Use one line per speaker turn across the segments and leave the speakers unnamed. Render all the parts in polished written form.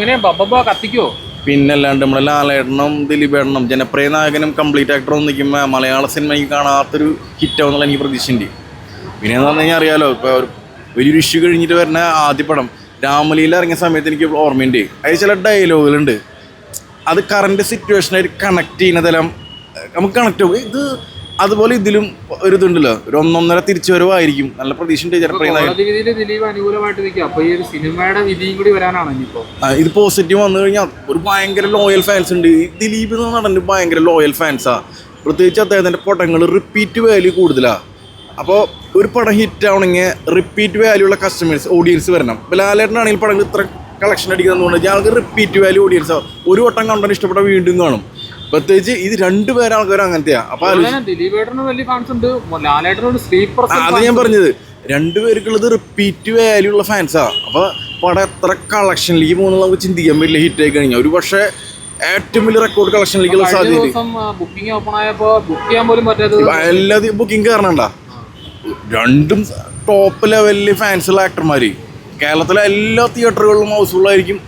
കത്തിക്കോ?
പിന്നല്ലാണ്ട് നമ്മളെ ലാലേട്ടനും ദിലീപേട്ടനും ജനപ്രിയ നായകനും കംപ്ലീറ്റ് ആക്ടറും നിൽക്കുമ്പോൾ മലയാള സിനിമയ്ക്ക് കാണാത്തൊരു ഹിറ്റാവുന്നുള്ള എനിക്ക് പ്രതീക്ഷയുണ്ട്. പിന്നെയെന്ന് പറഞ്ഞു കഴിഞ്ഞാൽ അറിയാലോ, ഇപ്പോൾ വലിയൊരു ഇഷ്യൂ കഴിഞ്ഞിട്ട് വരുന്ന ആദ്യ പടം രാമലീല ഇറങ്ങിയ സമയത്ത് എനിക്ക് ഓർമ്മയുണ്ട്. അതിൽ ചില ഡയലോഗുകളുണ്ട്, അത് കറണ്ട് സിറ്റുവേഷനായിട്ട് കണക്ട് ചെയ്യുന്നതെല്ലാം നമുക്ക് കണക്ട് ആവും. ഇത് അതുപോലെ ഇതിലും ഒരു ഇതുണ്ടല്ലോ, ഒരു ഒന്നൊന്നര തിരിച്ചു വരവായിരിക്കും. നല്ല പ്രതീക്ഷയുണ്ട് ജനപ്രിയ നായകൻ. ഇത് പോസിറ്റീവ് വന്നു കഴിഞ്ഞാൽ ഒരു ഭയങ്കര ലോയൽ ഫാൻസ് ഉണ്ട്. ദിലീപ് എന്ന നടന് ഭയങ്കര ലോയൽ ഫാൻസാ. പ്രത്യേകിച്ച് അദ്ദേഹത്തിൻ്റെ പടങ്ങൾ റിപ്പീറ്റ് വാല്യൂ കൂടുതലാണ്. അപ്പോൾ ഒരു പടം ഹിറ്റ് ആവണമെങ്കിൽ റിപ്പീറ്റ് വാല്യൂ ഉള്ള കസ്റ്റമേഴ്സ് ഓഡിയൻസ് വരണം. ഇപ്പോൾ ലാലേട്ടനാണെങ്കിൽ പടങ്ങൾ ഇത്ര കളക്ഷൻ അടിക്കുന്നതുകൊണ്ട് ഞങ്ങൾക്ക് റിപ്പീറ്റ് വാല്യൂ ഓഡിയൻസാണ്. ഒരു വട്ടം കണ്ടാൽ ഇഷ്ടപ്പെട്ട വീണ്ടും കാണും. പ്രത്യേകിച്ച് ഇത് രണ്ടുപേരും ആൾക്കാരും അങ്ങനത്തെയാ. അപ്പൊ അത് ഞാൻ പറഞ്ഞത്, രണ്ടുപേർക്കുള്ളത് റിപ്പീറ്റ് വാല്യൂ ഉള്ള ഫാൻസാ. അപ്പൊ പടം എത്ര കളക്ഷനിലേക്ക് പോകുന്നത് നമുക്ക് ചിന്തിക്കാൻ പറ്റില്ല. ഹിറ്റ് ആയി കഴിഞ്ഞാൽ ഒരു പക്ഷേ ഏറ്റവും വലിയ റെക്കോർഡ് കളക്ഷനിലേക്കുള്ള സാധ്യത. എല്ലാതും ബുക്കിംഗ് കയറണണ്ട. രണ്ടും ടോപ്പ് ലെവലിൽ ഫാൻസുള്ള ആക്ടർമാര്. കേരളത്തിലെ എല്ലാ തിയേറ്ററുകളിലും ഹൗസ്ഫുള്ളായിരിക്കും.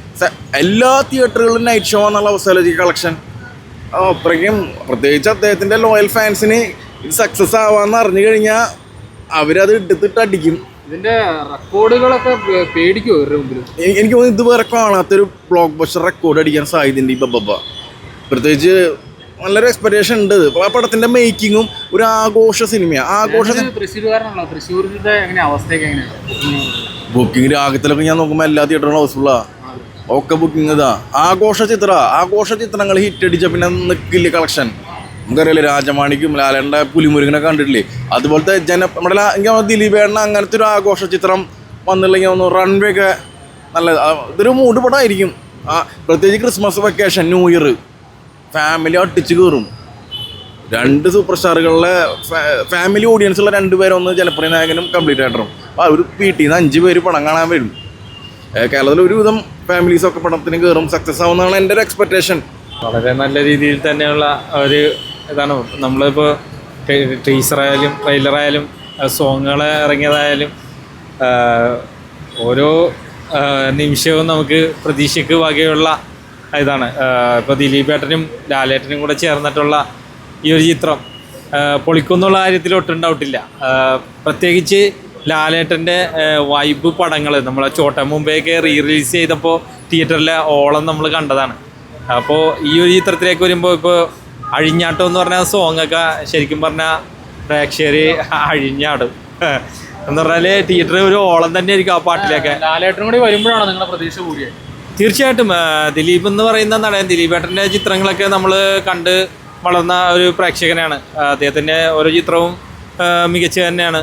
എല്ലാ തിയേറ്ററുകളിലും നൈറ്റ് ഷോ എന്നുള്ള അവസ്ഥയിലേക്ക് കളക്ഷൻ. അത്രയ്ക്കും പ്രത്യേകിച്ച് അദ്ദേഹത്തിൻ്റെ ലോയൽ ഫാൻസിന് ഇത് സക്സസ് ആവാന്ന് അറിഞ്ഞു കഴിഞ്ഞാൽ അവരത് എടുത്തിട്ട് അടിക്കും.
ഇതിന്റെ റെക്കോർഡുകളൊക്കെ പേടിക്കും.
എനിക്ക് തോന്നുന്നു ഇതുവരെ കാണാത്തൊരു ബ്ലോക്ക് ബസ്റ്റർ റെക്കോർഡ് അടിക്കാൻ സാധ്യതയുണ്ട് ഈ ബബ്ബ. പ്രത്യേകിച്ച് നല്ലൊരു എക്സ്പെക്ടേഷൻ ഉണ്ട്. ആ പടത്തിന്റെ മേക്കിങ്ങും ഒരു ആഘോഷ സിനിമയാണ്. ബുക്കിംഗ് രാഗത്തിലൊക്കെ ഞാൻ നോക്കുമ്പോൾ എല്ലാ തിയേറ്ററുകളും ഹൗസ്ഫുള്ളാ. ഒക്കെ ബുക്കിംഗ് ഇതാ. ആഘോഷ ചിത്രങ്ങൾ ഹിറ്റ് അടിച്ച പിന്നെ നിൽക്കില്ല കളക്ഷൻ. നമുക്കറിയാലോ, രാജമാണിക്കും ലാലേട്ടൻ്റെ പുലിമുരുകനൊക്കെ കണ്ടിട്ടില്ലേ? അതുപോലത്തെ നമ്മുടെ എനിക്ക് ദിലീപേട്ടൻ അങ്ങനത്തെ ഒരു ആഘോഷ ചിത്രം വന്നില്ലെങ്കിൽ ഒന്ന് റൺവേ ഒക്കെ നല്ല ഇതൊരു മൂഡ് പടമായിരിക്കും. പ്രത്യേകിച്ച് Christmas vacation, new year family അടിച്ചു കയറും. രണ്ട് സൂപ്പർ സ്റ്റാറുകളിലെ ഫാമിലി ഓഡിയൻസുള്ള രണ്ടുപേരൊന്ന് ജനപ്രിയ നായകനും കംപ്ലീറ്റ് ആക്ടറും. അപ്പോൾ ഒരു വീട്ടിൽ നിന്ന് 5 പേര് പടം കാണാൻ വരും. കേരളത്തിൽ ഒരുവിധം ഫാമിലീസൊക്കെ പടത്തിന് കയറും. സക്സസ് ആവുന്നതാണ് എൻ്റെ ഒരു എക്സ്പെക്ടേഷൻ.
വളരെ നല്ല രീതിയിൽ തന്നെയുള്ള ഒരു ഇതാണ്. നമ്മളിപ്പോൾ ടീസറായാലും ട്രെയിലറായാലും സോങ്ങുകൾ ഇറങ്ങിയതായാലും ഓരോ നിമിഷവും നമുക്ക് പ്രതീക്ഷയ്ക്ക് വകയുള്ള ഇതാണ്. ഇപ്പോൾ ദിലീപേട്ടനും ലാലേട്ടനും കൂടെ ചേർന്നിട്ടുള്ള ഈ ഒരു ചിത്രം പൊളിക്കുന്നുള്ള കാര്യത്തിൽ ഒട്ടും ഡൗട്ടില്ല. പ്രത്യേകിച്ച് ലാലേട്ടൻ്റെ വൈബ് പടങ്ങൾ നമ്മളെ ചോട്ട മുമ്പേക്ക് റിലീസ് ചെയ്തപ്പോൾ തിയേറ്ററിലെ ഓളം നമ്മൾ കണ്ടതാണ്. അപ്പോൾ ഈ ഒരു ചിത്രത്തിലേക്ക് വരുമ്പോൾ ഇപ്പോൾ അഴിഞ്ഞാട്ടം എന്ന് പറഞ്ഞ സോങ്ങൊക്കെ ശരിക്കും പറഞ്ഞാൽ പ്രേക്ഷകർ അഴിഞ്ഞാടും എന്ന് പറഞ്ഞാൽ തിയേറ്ററിൽ ഒരു ഓളം തന്നെ ആയിരിക്കും ആ പാട്ടിലേക്ക്.
ലാലേട്ടനും കൂടി വരുമ്പോഴാണ് നിങ്ങളുടെ പ്രതീക്ഷ കൂടിയത്?
തീർച്ചയായിട്ടും. ദിലീപ് എന്ന് പറയുന്ന നടൻ, ദിലീപേട്ടൻ്റെ ചിത്രങ്ങളൊക്കെ നമ്മൾ കണ്ട് വളർന്ന ഒരു പ്രേക്ഷകനാണ്. അദ്ദേഹത്തിൻ്റെ ഓരോ ചിത്രവും മികച്ച തന്നെയാണ്.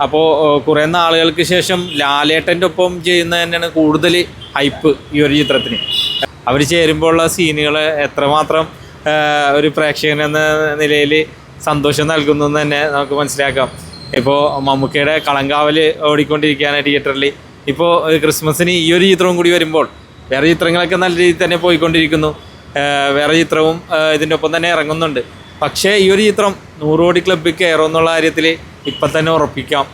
അപ്പോൾ കുറേ നാളുകൾക്ക് ശേഷം ലാലേട്ടൻ്റെ ഒപ്പം ചെയ്യുന്നത് തന്നെയാണ് കൂടുതൽ ഹൈപ്പ് ഈ ഒരു ചിത്രത്തിന്. അവർ ചേരുമ്പോഴുള്ള സീനുകൾ എത്രമാത്രം ഒരു പ്രേക്ഷകൻ എന്ന നിലയിൽ സന്തോഷം നൽകുന്നു എന്ന് തന്നെ നമുക്ക് മനസ്സിലാക്കാം. ഇപ്പോൾ മമ്മൂക്കയുടെ കളങ്കാവൽ ഓടിക്കൊണ്ടിരിക്കുകയാണ് തിയേറ്ററിൽ. ഇപ്പോൾ ക്രിസ്മസിന് ഈ ഒരു ചിത്രവും കൂടി വരുമ്പോൾ വേറെ ചിത്രങ്ങളൊക്കെ നല്ല രീതിയിൽ തന്നെ പോയിക്കൊണ്ടിരിക്കുന്നു. വേറെ ചിത്രവും ഇതിൻ്റെ ഒപ്പം തന്നെ ഇറങ്ങുന്നുണ്ട്. പക്ഷേ ഈ ഒരു ചിത്രം 100 കോടി ക്ലബ്ബിൽ കയറുമെന്നുള്ള കാര്യത്തിൽ ഇപ്പം തന്നെ ഉറപ്പിക്കാം.